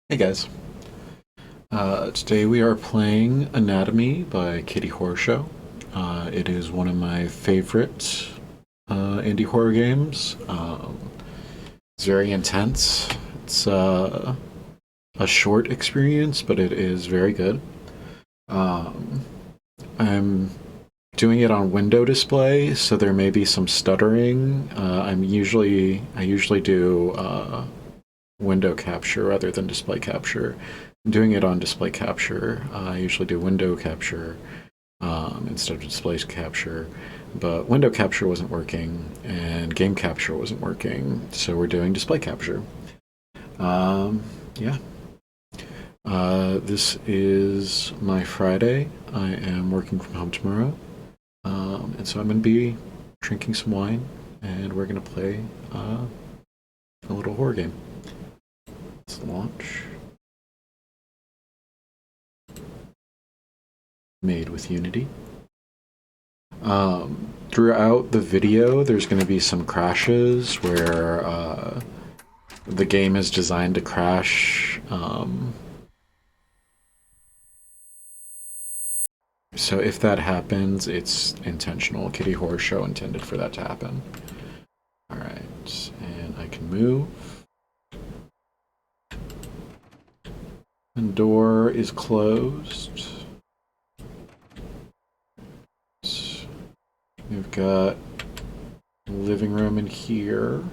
Hey guys. Today we are playing Anatomy by Kitty Horrorshow. It is one of my favorite indie horror games. It's very intense. It's a short experience, but it is very good. Um, I'm doing it on window display, so there may be some stuttering. I usually do window capture rather than display capture. I'm doing it on display capture. I usually do window capture instead of display capture, but window capture wasn't working and game capture wasn't working, so we're doing display capture. Yeah. This is my Friday. I am working from home tomorrow, and so I'm going to be drinking some wine, and we're going to play a little horror game. Let's launch. Made with Unity. Throughout the video, there's going to be some crashes where the game is designed to crash. So if that happens, it's intentional. Kitty Horrorshow intended for that to happen. Alright, and I can move. And door is closed. We've got living room in here.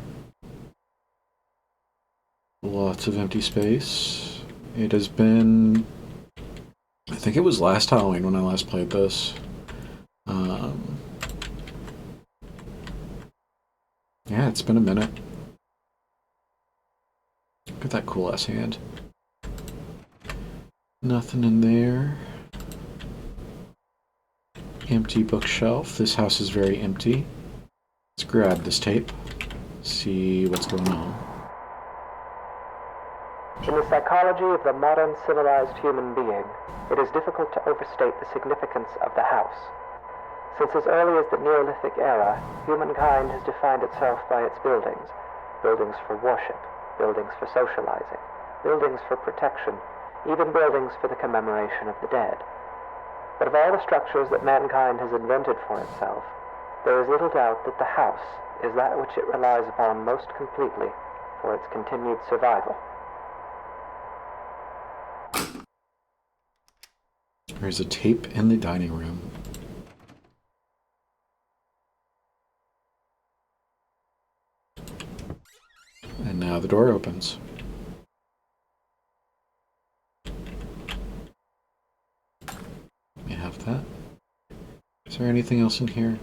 Lots of empty space. It has been... I think it was last Halloween when I last played this. Yeah, it's been a minute. Look at that cool ass hand. Nothing in there. Empty bookshelf. This house is very empty. Let's grab this tape. See what's going on. In the psychology of the modern civilized human being, it is difficult to overstate the significance of the house. Since as early as the Neolithic era, humankind has defined itself by its buildings. Buildings for worship, buildings for socializing, buildings for protection, even buildings for the commemoration of the dead. But of all the structures that mankind has invented for itself, there is little doubt that the house is that which it relies upon most completely for its continued survival. There's a tape in the dining room. And now the door opens. We have that. Is there anything else in here?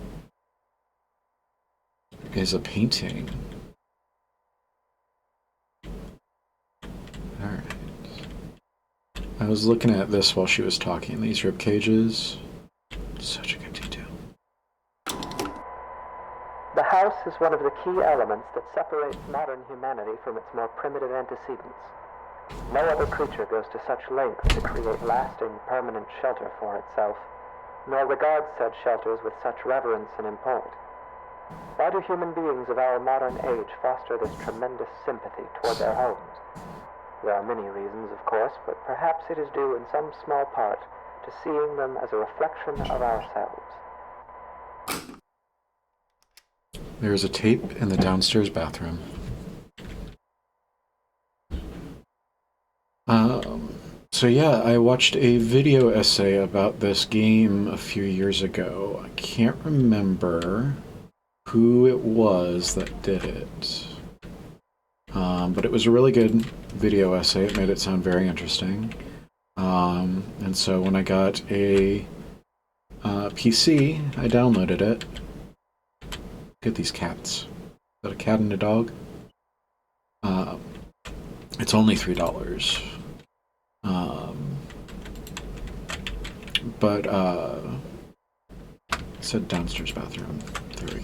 There's a painting. Alright. I was looking at this while she was talking. These rib cages. Such a good detail. The house is one of the key elements that separates modern humanity from its more primitive antecedents. No other creature goes to such lengths to create lasting, permanent shelter for itself, nor regards said shelters with such reverence and import. Why do human beings of our modern age foster this tremendous sympathy toward their homes? There are many reasons, of course, but perhaps it is due in some small part to seeing them as a reflection of ourselves. There's a tape in the downstairs bathroom. So yeah, I watched a video essay about this game a few years ago. I can't remember who it was that did it. But it was a really good video essay. It made it sound very interesting. And so when I got a PC, I downloaded it. Look at these cats. Is that a cat and a dog? It's only $3. But it said downstairs bathroom. There we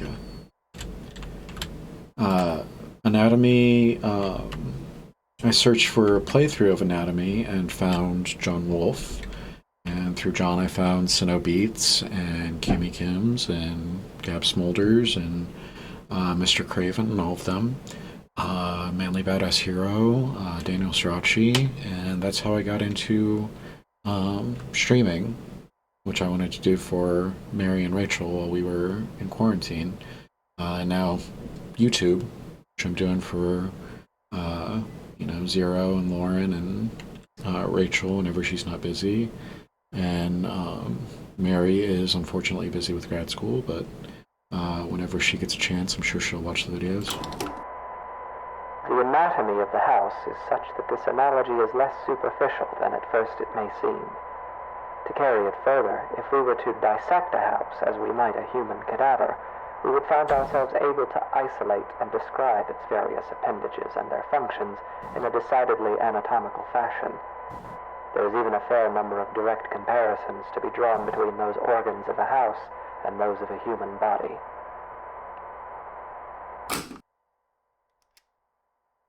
go. Anatomy. I searched for a playthrough of Anatomy and found John Wolfe. And through John, I found Sino Beats and Kimmy Kims and Gab Smolders and Mr. Craven and all of them. Manly Badass Hero, Daniel Strachey, and that's how I got into streaming, which I wanted to do for Mary and Rachel while we were in quarantine. And now YouTube, which I'm doing for Zero and Lauren and Rachel whenever she's not busy. And Mary is unfortunately busy with grad school, but whenever she gets a chance, I'm sure she'll watch the videos. The anatomy of the house is such that this analogy is less superficial than at first it may seem. To carry it further, if we were to dissect a house as we might a human cadaver, we would find ourselves able to isolate and describe its various appendages and their functions in a decidedly anatomical fashion. There is even a fair number of direct comparisons to be drawn between those organs of a house and those of a human body.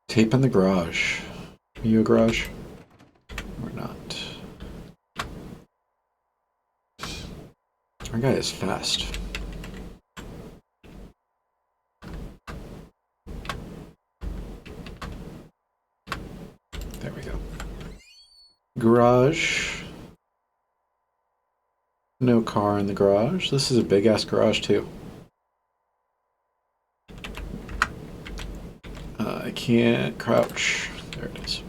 Tape in the garage. Are you a garage? Or not? Our guy is fast. There we go. Garage. No car in the garage. This is a big ass garage too. I can't crouch. There it is.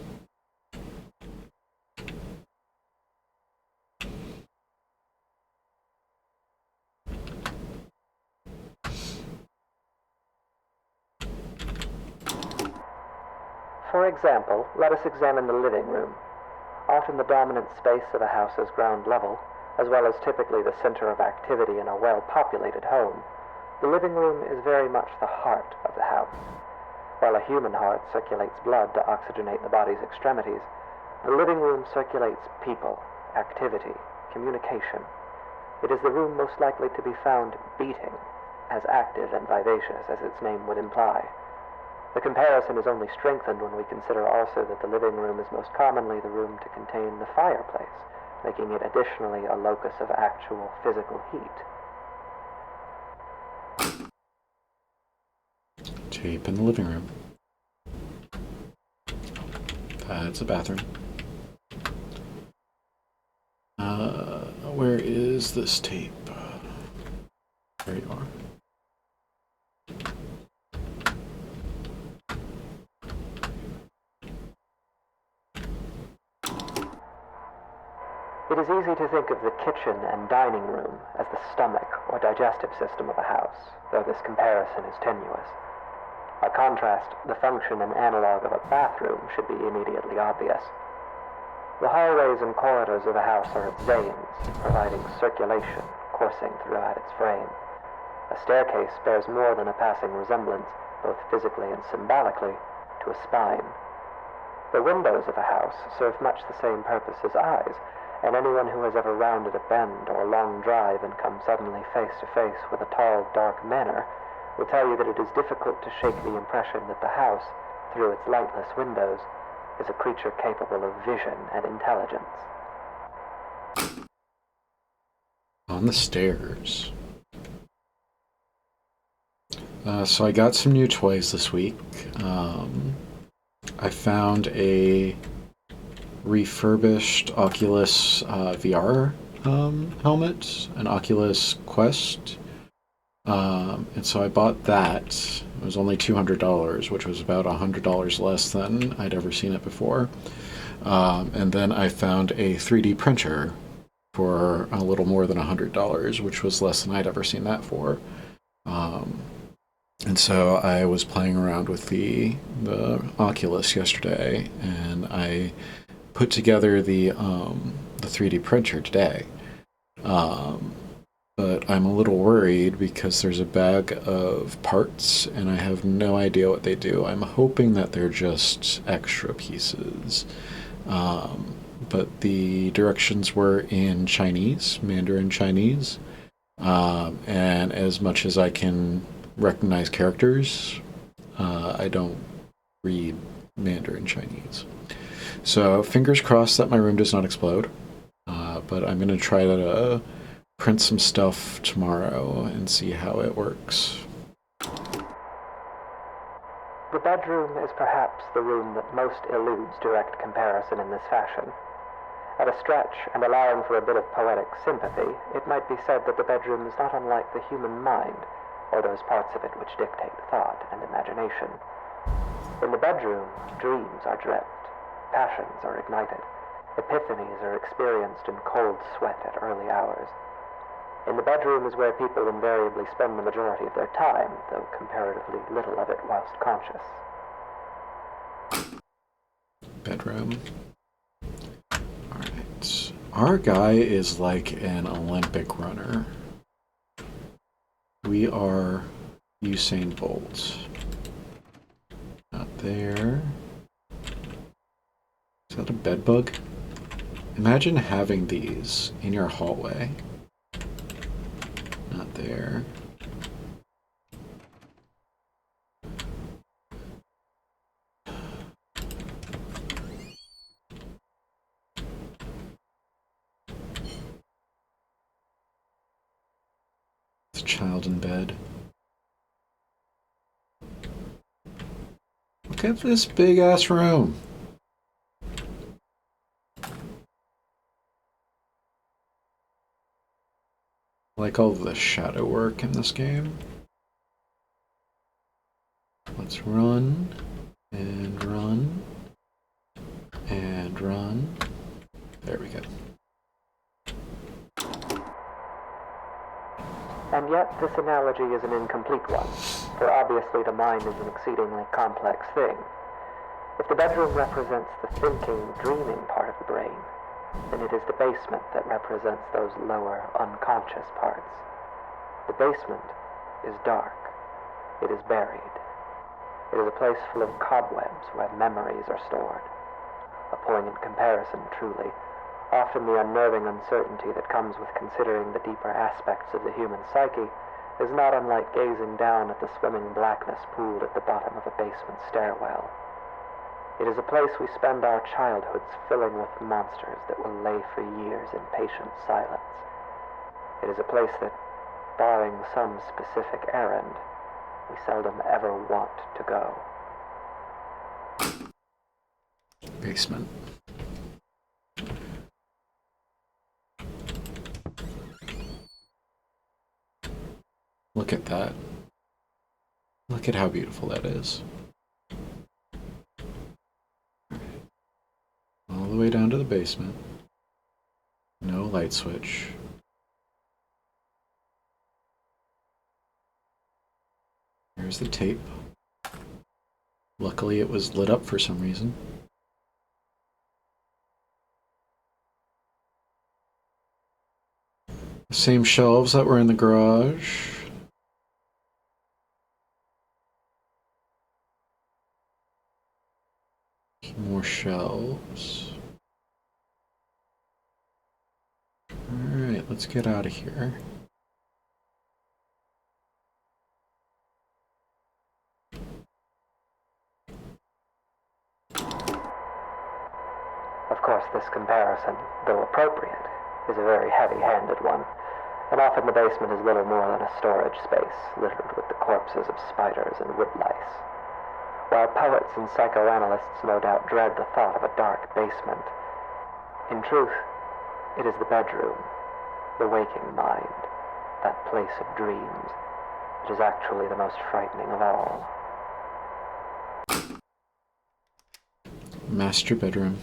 For example, let us examine the living room. Often the dominant space of a house's ground level, as well as typically the center of activity in a well-populated home, the living room is very much the heart of the house. While a human heart circulates blood to oxygenate the body's extremities, the living room circulates people, activity, communication. It is the room most likely to be found beating, as active and vivacious as its name would imply. The comparison is only strengthened when we consider also that the living room is most commonly the room to contain the fireplace, making it additionally a locus of actual physical heat. Tape in the living room. That's a bathroom. Where is this tape? There you are. It is easy to think of the kitchen and dining room as the stomach or digestive system of a house, though this comparison is tenuous. By contrast, the function and analog of a bathroom should be immediately obvious. The hallways and corridors of a house are its veins, providing circulation coursing throughout its frame. A staircase bears more than a passing resemblance, both physically and symbolically, to a spine. The windows of a house serve much the same purpose as eyes, and anyone who has ever rounded a bend or long drive and come suddenly face to face with a tall, dark manor will tell you that it is difficult to shake the impression that the house, through its lightless windows, is a creature capable of vision and intelligence. On the stairs. So I got some new toys this week. I found a refurbished Oculus VR helmet, an Oculus Quest. And so I bought that. It was only $200, which was about $100 less than I'd ever seen it before. And then I found a 3D printer for a little more than $100, which was less than I'd ever seen that for. And so I was playing around with the Oculus yesterday, and I put together the 3D printer today. But I'm a little worried because there's a bag of parts and I have no idea what they do. I'm hoping that they're just extra pieces. But the directions were in Chinese, Mandarin Chinese. And as much as I can recognize characters, I don't read Mandarin Chinese. So fingers crossed that my room does not explode. But I'm going to try to print some stuff tomorrow and see how it works. The bedroom is perhaps the room that most eludes direct comparison in this fashion. At a stretch, and allowing for a bit of poetic sympathy, it might be said that the bedroom is not unlike the human mind, or those parts of it which dictate thought and imagination. In the bedroom, dreams are dreamt, passions are ignited, epiphanies are experienced in cold sweat at early hours. In the bedroom is where people invariably spend the majority of their time, though comparatively little of it whilst conscious. Bedroom. Alright. Our guy is like an Olympic runner. We are Usain Bolt. Not there. Is that a bed bug? Imagine having these in your hallway. Not there. It's a child in bed. Look at this big ass room. I like all the shadow work in this game. Let's run and run and run. There we go. And yet this analogy is an incomplete one, for obviously the mind is an exceedingly complex thing. If the bedroom represents the thinking, dreaming part of the brain, then it is the basement that represents those lower, unconscious parts. The basement is dark. It is buried. It is a place full of cobwebs where memories are stored. A poignant comparison, truly. Often the unnerving uncertainty that comes with considering the deeper aspects of the human psyche is not unlike gazing down at the swimming blackness pooled at the bottom of a basement stairwell. It is a place we spend our childhoods filling with monsters that will lay for years in patient silence. It is a place that, barring some specific errand, we seldom ever want to go. Basement. Look at that. Look at how beautiful that is. All the way down to the basement. No light switch. Here's the tape. Luckily it was lit up for some reason. The same shelves that were in the garage. More shelves. Alright, let's get out of here. Of course, this comparison, though appropriate, is a very heavy-handed one, and often the basement is little more than a storage space littered with the corpses of spiders and woodlice. While poets and psychoanalysts no doubt dread the thought of a dark basement, in truth, it is the bedroom, the waking mind, that place of dreams, that is actually the most frightening of all. Master bedroom.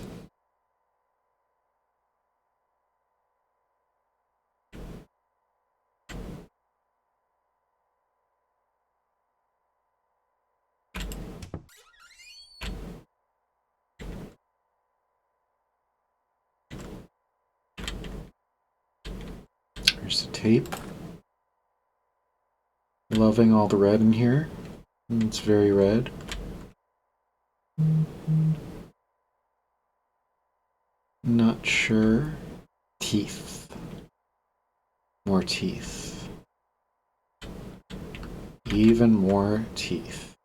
Here's the tape. Loving all the red in here. It's very red. Not sure. Teeth. More teeth. Even more teeth.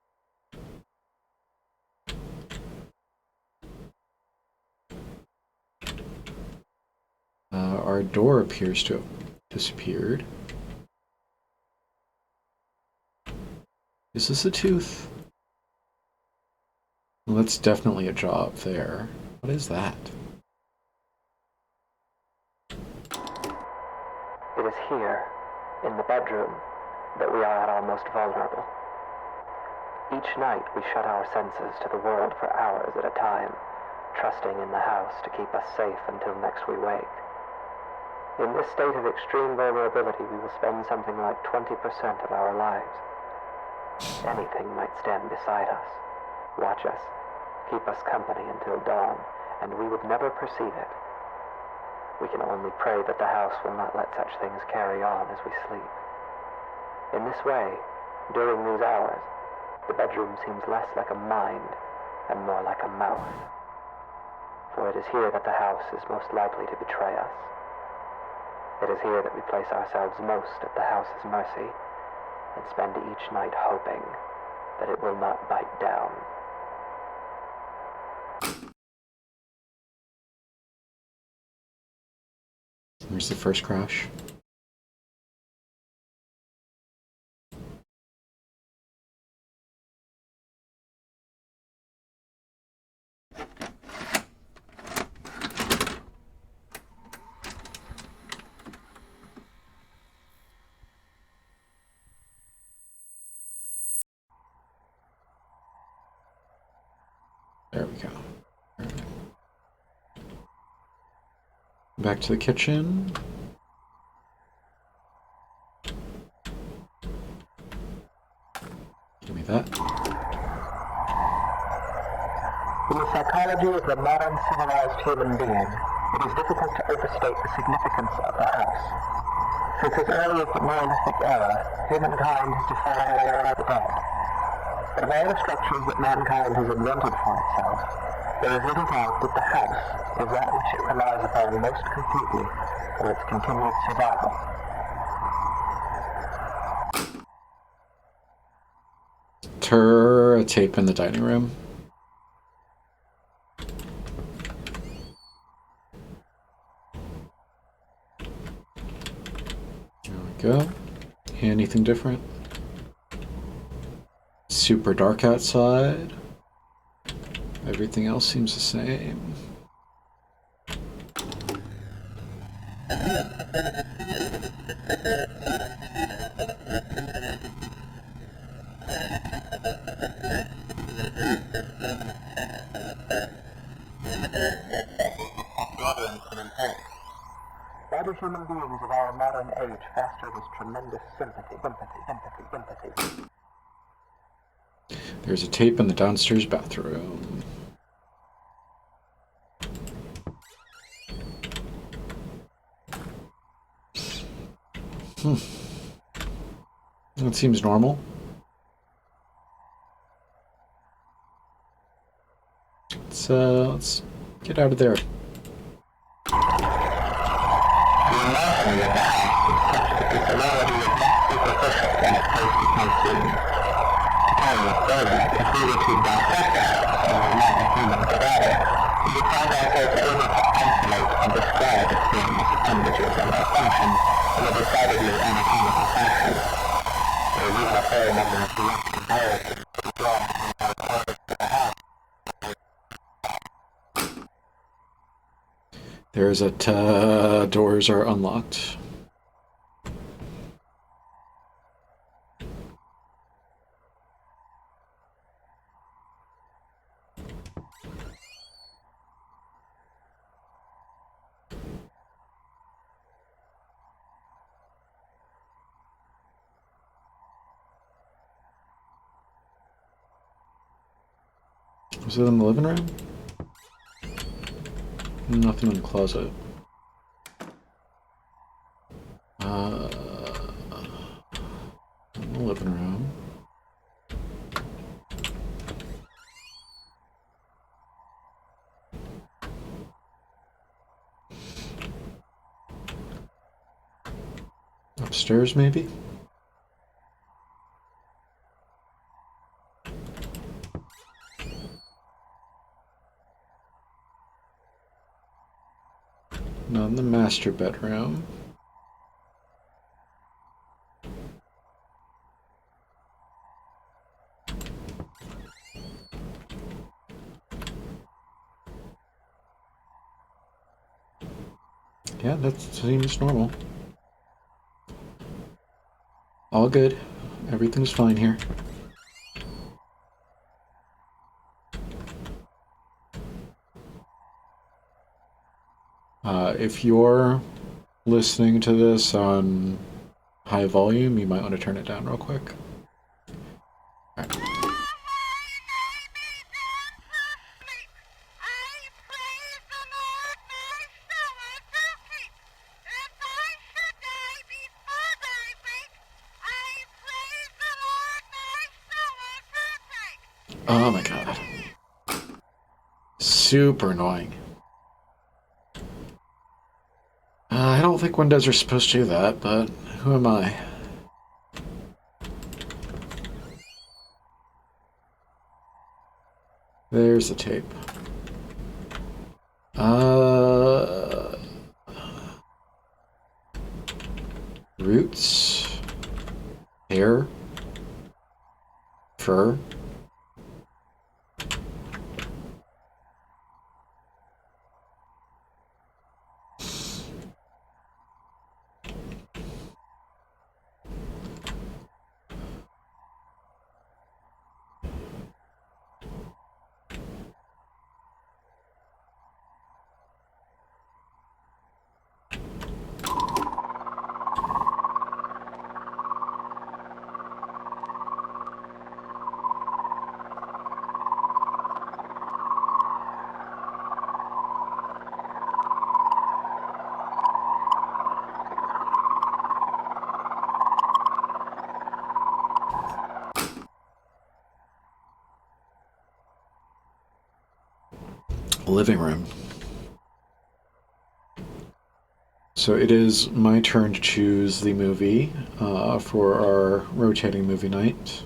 Our door appears to have disappeared. Is this a tooth? Well, that's definitely a job there. What is that? It is here, in the bedroom, that we are at our most vulnerable. Each night we shut our senses to the world for hours at a time, trusting in the house to keep us safe until next we wake. In this state of extreme vulnerability, we will spend something like 20% of our lives. Anything might stand beside us, watch us, keep us company until dawn, and we would never perceive it. We can only pray that the house will not let such things carry on as we sleep. In this way, during these hours, the bedroom seems less like a mind and more like a mouth. For it is here that the house is most likely to betray us. It is here that we place ourselves most at the house's mercy and spend each night hoping that it will not bite down. Here's the first crash. There we go. Back to the kitchen. Give me that. In the psychology of the modern civilized human being, it is difficult to overstate the significance of the house. Since as early as the Neolithic era, humankind has defined it as the bed. But of all the structures that mankind has invented for itself, there is little doubt that the house is that which it relies upon most completely for its continued survival. A tape in the dining room. There we go. Anything different? Super dark outside. Everything else seems the same. Why do human beings of our modern age foster this tremendous sympathy? There's a tape in the downstairs bathroom. That seems normal. Let's get out of there. There's a doors are unlocked. Was it in the living room? Nothing in the closet. In the living room. Upstairs, maybe? Not in the master bedroom. Yeah, that seems normal. All good. Everything's fine here. If you're listening to this on high volume, you might want to turn it down real quick. All right. Oh my god. Super annoying. I don't think windows are supposed to do that, but who am I? There's the tape. Roots, hair, fur. Living room. So it is my turn to choose the movie for our rotating movie night.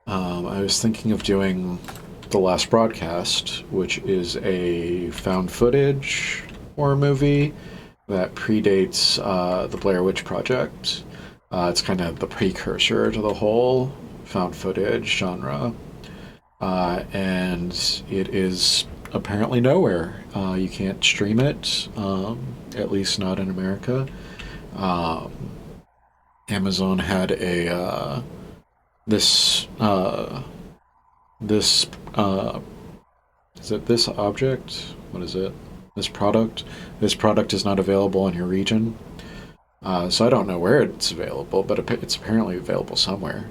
I was thinking of doing The Last Broadcast, which is a found footage horror movie that predates the Blair Witch Project. It's kind of the precursor to the whole found footage genre. And it is apparently nowhere. You can't stream it, at least not in America. Amazon had a this this is it this object? What is it? This product? This product is not available in your region. So I don't know where it's available, but it's apparently available somewhere.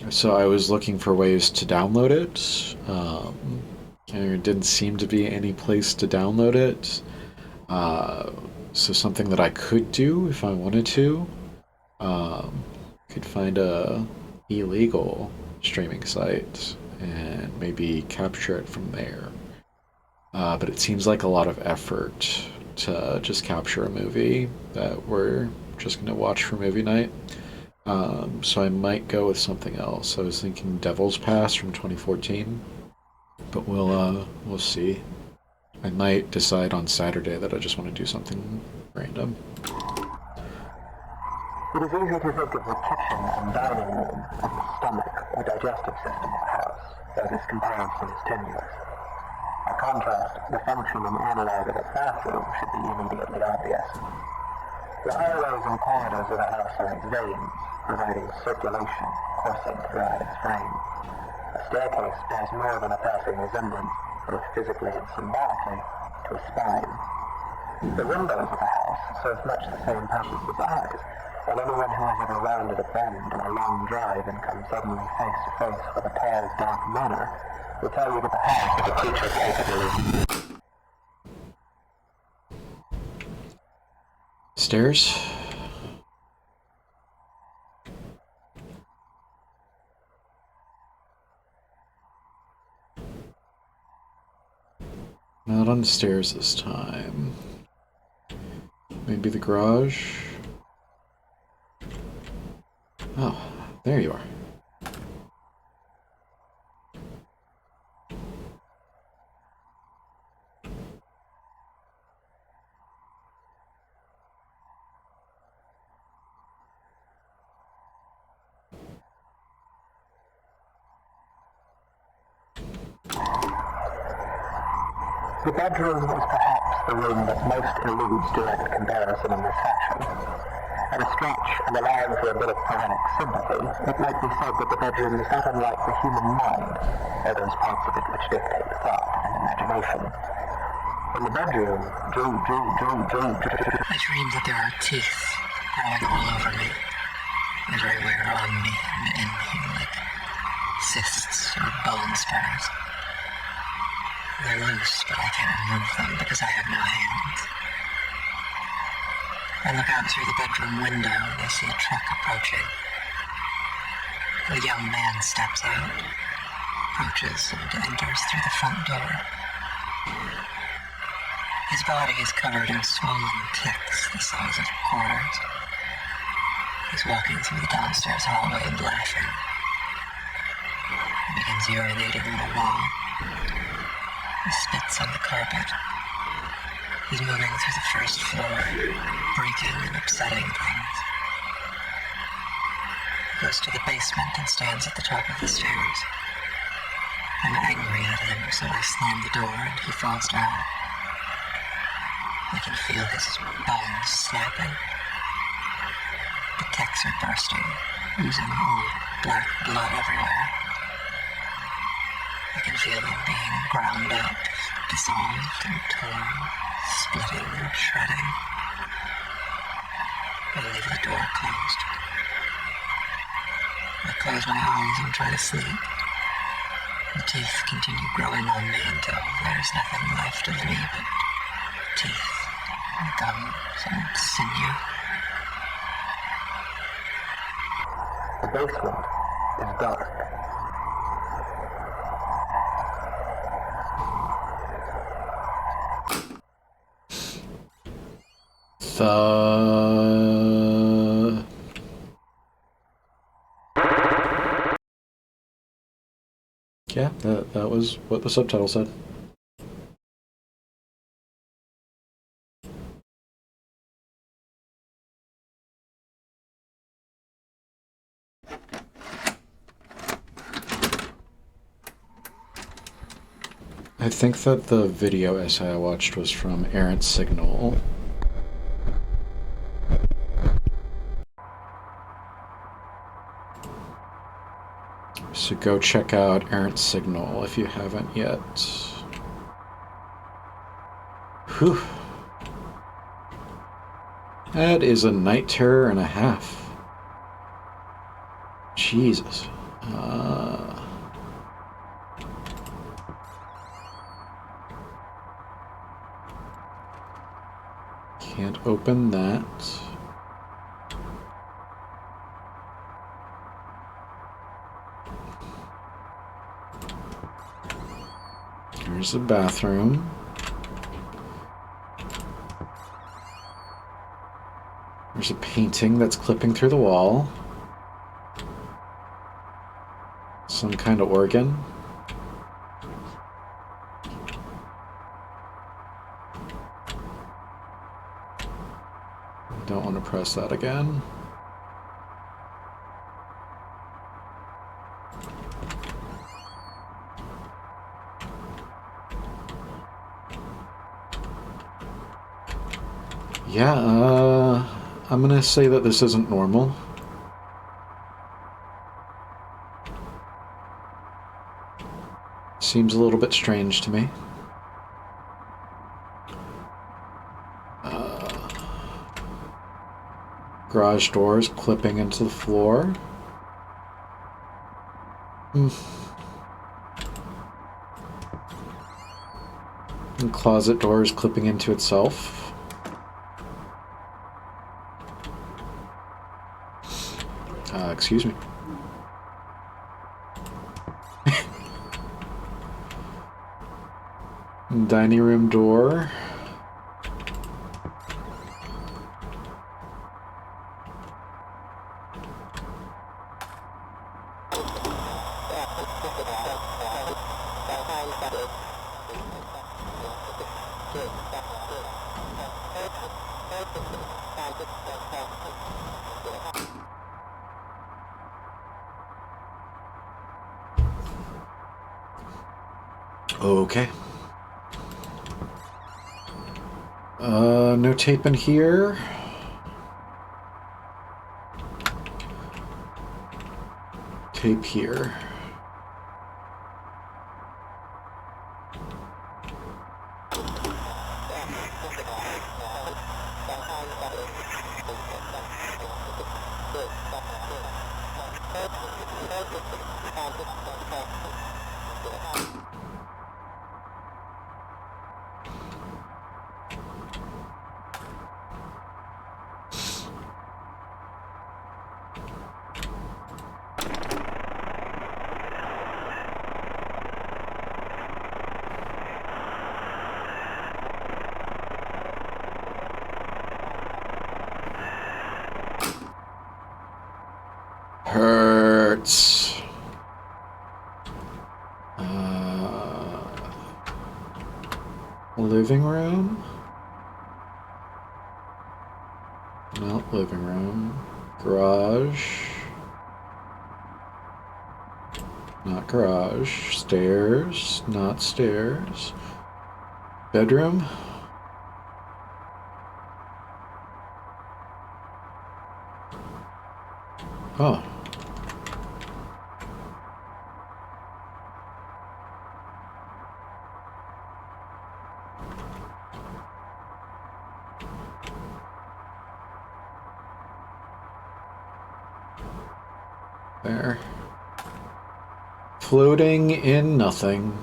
So I was looking for ways to download it. And there didn't seem to be any place to download it. So something that I could do if I wanted to, could find a illegal streaming site and maybe capture it from there. But it seems like a lot of effort to just capture a movie that we're just going to watch for movie night. So I might go with something else. I was thinking Devil's Pass from 2014, but we'll see. I might decide on Saturday that I just want to do something random. It is easy to think of the kitchen and dining room as the stomach or digestive system of a house, though this comparison is tenuous. By contrast, the function and analog of a bathroom should be immediately obvious. The hallways and corridors of a house are its veins, providing circulation coursing throughout its frame. A staircase bears more than a passing resemblance, both physically and symbolically, to a spine. The windows of a house serve much the same purpose as eyes, and anyone who has ever rounded a bend on a long drive and come suddenly face to face with a pale, dark manor will tell you that the house is a creature capable of... Stairs? Not on the stairs this time. Maybe the garage? Oh, there you are. The bedroom is perhaps the room that most eludes direct comparison in this fashion. At a stretch, and allowing for a bit of poetic sympathy, it might be said that the bedroom is not unlike the human mind, or those parts of it which dictate thought and imagination. In the bedroom, I dream that there are teeth growing all over me, everywhere on me and in me, like cysts or bone spurs. They're loose, but I can't remove them because I have no hands. I look out through the bedroom window and I see a truck approaching. A young man steps out, approaches, and enters through the front door. His body is covered in swollen ticks the size of quarters. He's walking through the downstairs hallway and laughing. He begins urinating on the wall. He spits on the carpet. He's moving through the first floor, breaking and upsetting things. He goes to the basement and stands at the top of the stairs. I'm angry at him, so I slam the door and he falls down. I can feel his bones snapping. The ticks are bursting, oozing old black blood everywhere. I can feel them being ground up, dissolved and torn, splitting and shredding. I leave the door closed. I close my eyes and try to sleep. The teeth continue growing on me until there's nothing left of me but teeth and gums and sinew. the basement is dark. Yeah, that was what the subtitle said. I think that the video essay I watched was from Errant Signal. So go check out Errant Signal if you haven't yet. Whew. That is a night terror and a half. Jesus. Can't open that. Here's the bathroom. There's a painting that's clipping through the wall. Some kind of organ. Don't want to press that again. Yeah, I'm gonna say that this isn't normal. Seems a little bit strange to me. Garage doors clipping into the floor. And closet doors clipping into itself. Excuse me. Dining room door. Okay. No tape in here. Tape here. Hurts. Living room? Not living room. Garage. Not garage. Stairs. Not stairs. Bedroom? Oh. There. Floating in nothing.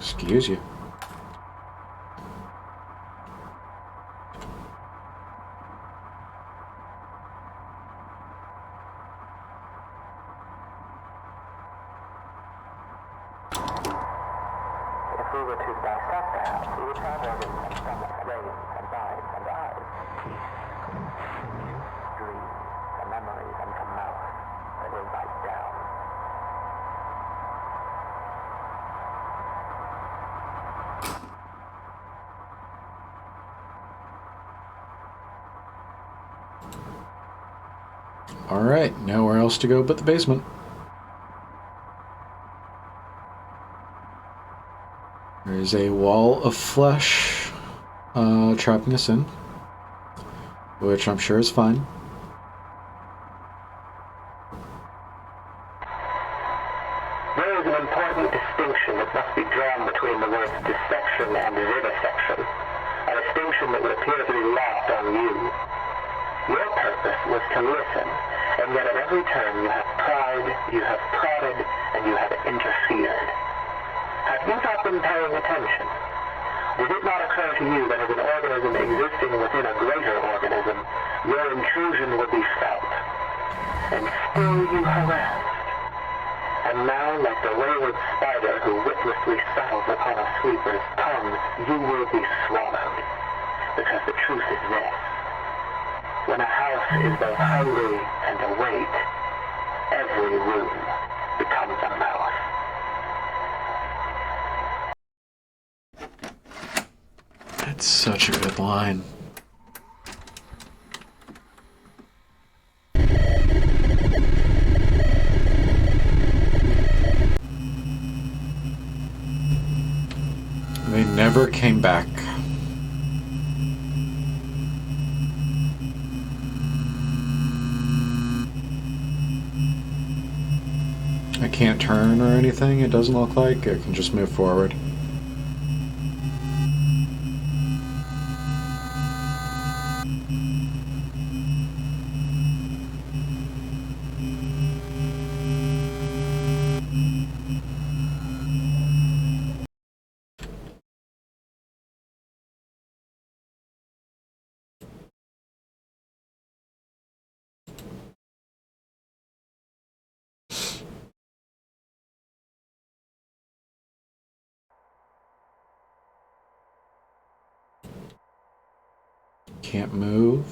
Excuse you. If we were to dissect the house, we would find organs and stomach, brains and minds and eyes, dreams and memories and a mouth that will bite down. Alright, nowhere else to go but the basement. There's a wall of flesh trapping us in, which I'm sure is fine. There is an important distinction that must be drawn between the words dissection and vivisection, a distinction that would appear to be lost on you. Your purpose was to listen, and yet at every turn you have pried, you have prodded, and you have interfered. Have you not been paying attention? Did it not occur to you that as an organism existing within a greater organism, your intrusion would be felt? And still you harassed. And now, like the wayward spider who witlessly settles upon a sweeper's tongue, you will be swallowed. Because the truth is this. When a house is both hungry and awake, every room becomes a mouth. That's such a good line. They never came back. I can't turn or anything, it doesn't look like. I can just move forward. can't move.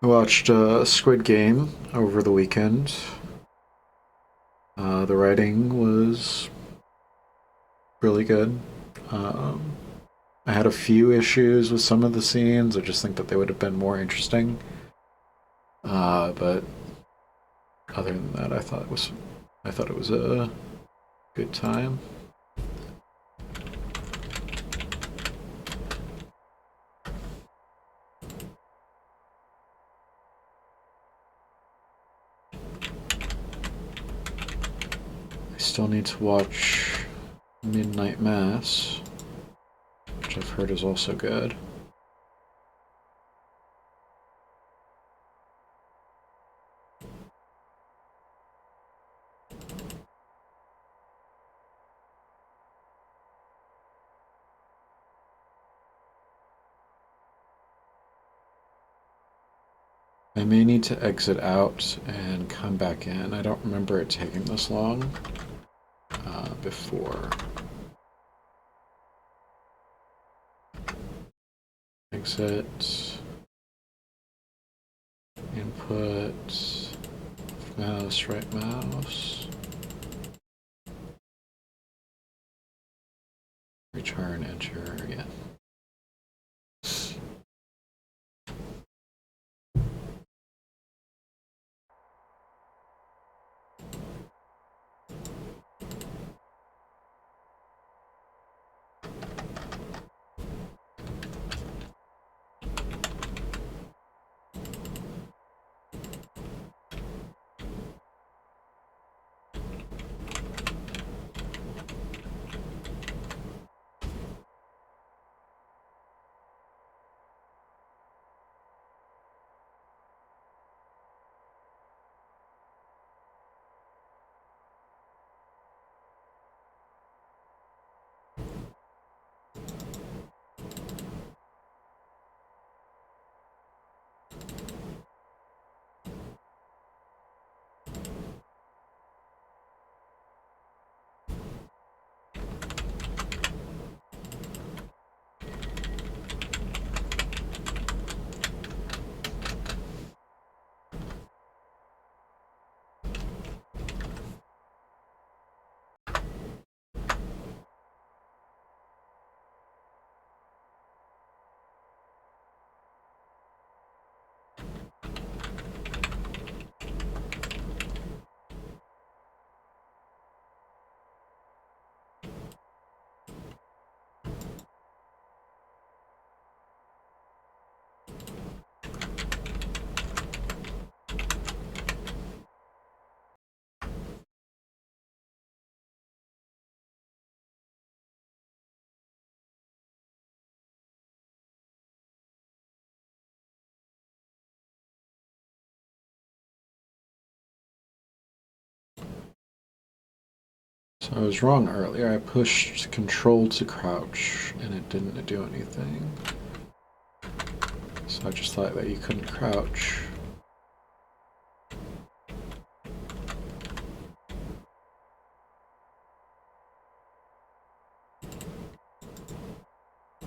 I watched Squid Game over the weekend. The writing was really good. Um, I had a few issues with some of the scenes. I just think that they would have been more interesting. But other than that, I thought it was a good time. I still need to watch Midnight Mass, which I've heard is also good. I may need to exit out and come back in. I don't remember it taking this long before. Exit. Input. Mouse, right mouse. Return, enter, yeah. So I was wrong earlier. I pushed control to crouch and it didn't do anything. So I just thought that you couldn't crouch.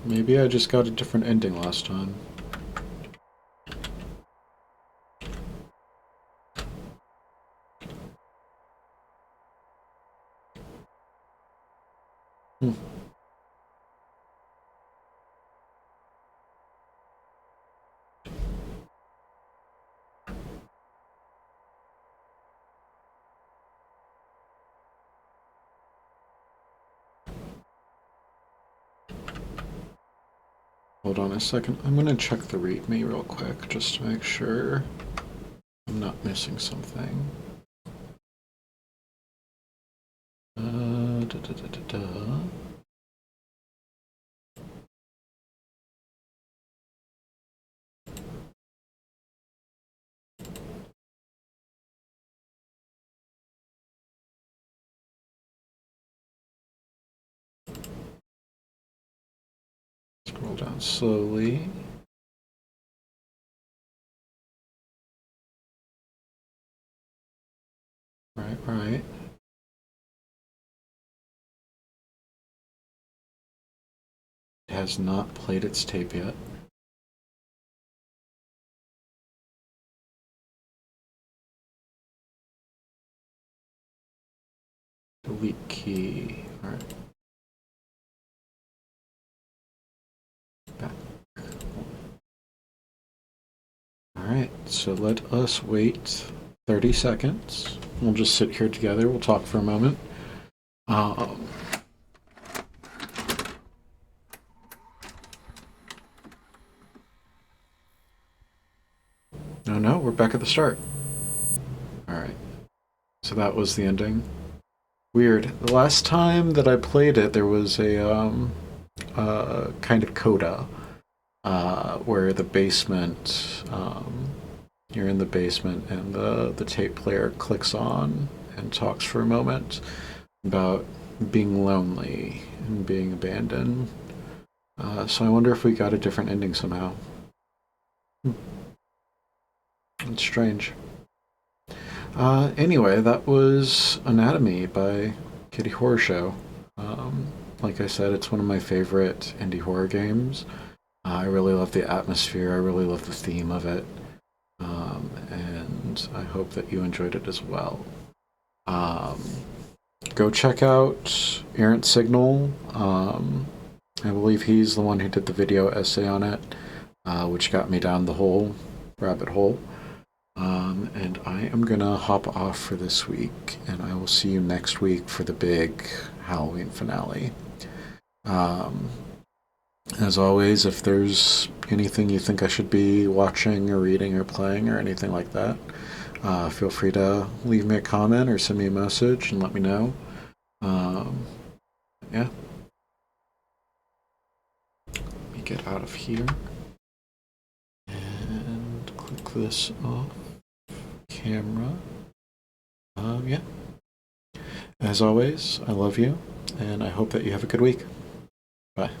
Maybe I just got a different ending last time. Hmm. Hold on a second. I'm gonna check the README real quick just to make sure I'm not missing something. Da, da, da, da, da. Scroll down slowly. All right. It has not played its tape yet. Delete key. All right. Back. All right. So let us wait 30 seconds. We'll just sit here together. We'll talk for a moment. No, we're back at the start. All right. So that was the ending. Weird. The last time that I played it, there was a kind of coda where the basement, you're in the basement, and the tape player clicks on and talks for a moment about being lonely and being abandoned. So I wonder if we got a different ending somehow. It's strange. Anyway, that was Anatomy by Kitty Horrorshow. Like I said, it's one of my favorite indie horror games. I really love the atmosphere. I really love the theme of it. And I hope that you enjoyed it as well. Go check out Errant Signal. I believe he's the one who did the video essay on it, which got me down the whole rabbit hole. And I am gonna hop off for this week, and I will see you next week for the big Halloween finale. As always, if there's anything you think I should be watching or reading or playing or anything like that, feel free to leave me a comment or send me a message and let me know. Yeah. Let me get out of here and click this off camera. Yeah. As always, I love you, and I hope that you have a good week. Bye.